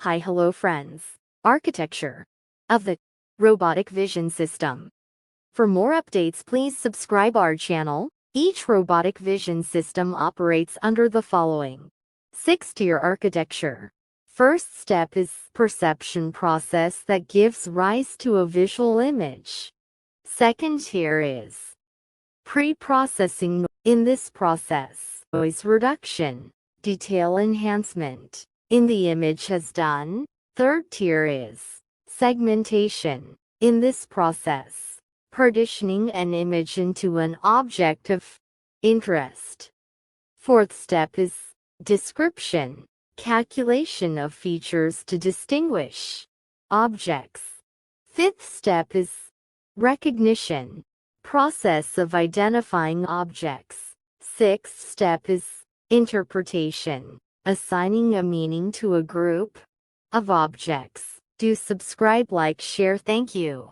Hi, hello friends. Architecture of the robotic vision system. For more updates, please subscribe our channel. Each robotic vision system operates under the following 6-tier architecture. First step is perception process that gives rise to a visual image. Second tier is pre-processing. In this process, noise reduction, detail enhancement in the image is done. Third tier is segmentation. In this process, partitioning an image into an object of interest. Fourth step is description, calculation of features to distinguish objects. Fifth step is recognition, process of identifying objects. Sixth step is interpretation, assigning a meaning to a group of objects. Do subscribe, like, share. Thank you.